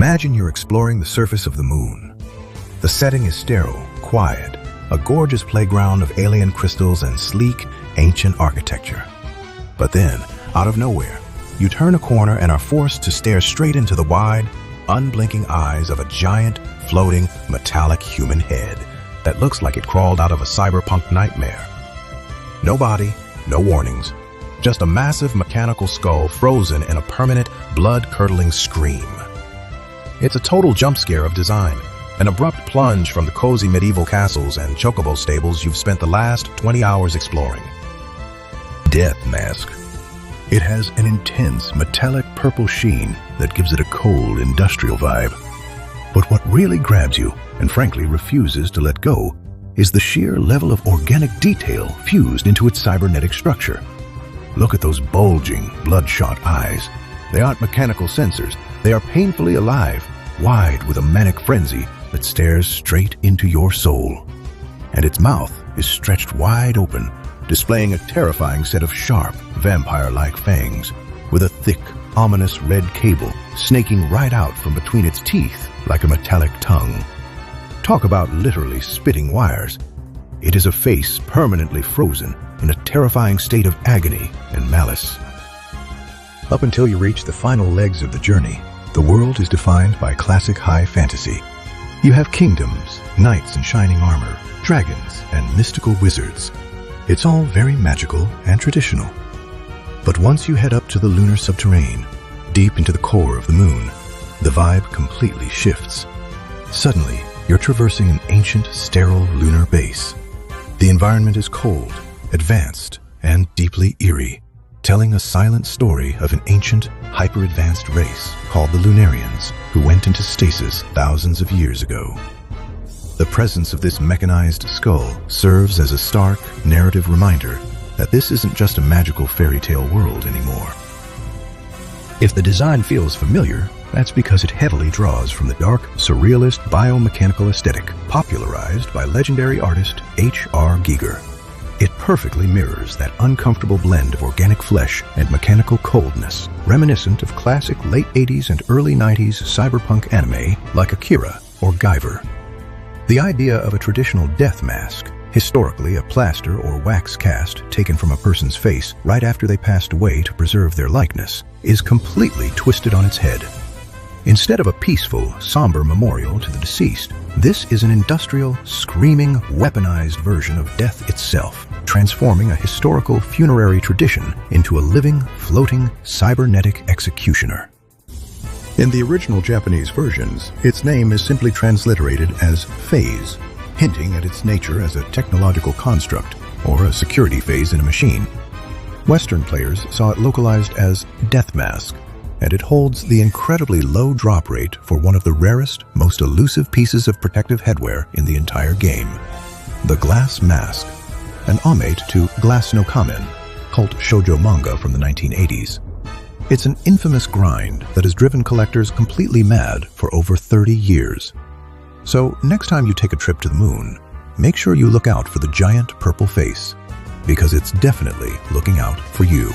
Imagine you're exploring the surface of the moon. The setting is sterile, quiet, a gorgeous playground of alien crystals and sleek, ancient architecture. But then, out of nowhere, you turn a corner and are forced to stare straight into the wide, unblinking eyes of a giant, floating, metallic human head that looks like it crawled out of a cyberpunk nightmare. No body, no warnings, just a massive mechanical skull frozen in a permanent, blood-curdling scream. It's a total jump scare of design, an abrupt plunge from the cozy medieval castles and chocobo stables you've spent the last 20 hours exploring. Death Mask. It has an intense, metallic purple sheen that gives it a cold, industrial vibe. But what really grabs you, and frankly refuses to let go, is the sheer level of organic detail fused into its cybernetic structure. Look at those bulging, bloodshot eyes. They aren't mechanical sensors. They are painfully alive, wide with a manic frenzy that stares straight into your soul. And its mouth is stretched wide open, displaying a terrifying set of sharp, vampire-like fangs, with a thick, ominous red cable snaking right out from between its teeth like a metallic tongue. Talk about literally spitting wires. It is a face permanently frozen in a terrifying state of agony and malice. Up until you reach the final legs of the journey, the world is defined by classic high fantasy. You have kingdoms, knights in shining armor, dragons, and mystical wizards. It's all very magical and traditional. But once you head up to the lunar subterrane, deep into the core of the moon, the vibe completely shifts. Suddenly, you're traversing an ancient, sterile lunar base. The environment is cold, advanced, and deeply eerie, telling a silent story of an ancient, hyper-advanced race called the Lunarians, who went into stasis thousands of years ago. The presence of this mechanized skull serves as a stark, narrative reminder that this isn't just a magical fairy tale world anymore. If the design feels familiar, that's because it heavily draws from the dark, surrealist biomechanical aesthetic popularized by legendary artist H.R. Giger. It perfectly mirrors that uncomfortable blend of organic flesh and mechanical coldness, reminiscent of classic late 80s and early 90s cyberpunk anime like Akira or Guyver. The idea of a traditional death mask, historically a plaster or wax cast taken from a person's face right after they passed away to preserve their likeness, is completely twisted on its head. Instead of a peaceful, somber memorial to the deceased, this is an industrial, screaming, weaponized version of death itself, transforming a historical funerary tradition into a living, floating, cybernetic executioner. In the original Japanese versions, its name is simply transliterated as phase, hinting at its nature as a technological construct or a security phase in a machine. Western players saw it localized as Death Mask, and it holds the incredibly low drop rate for one of the rarest, most elusive pieces of protective headwear in the entire game. The Glass Mask, an homage to Glass no Kamen, cult shoujo manga from the 1980s. It's an infamous grind that has driven collectors completely mad for over 30 years. So next time you take a trip to the moon, make sure you look out for the giant purple face, because it's definitely looking out for you.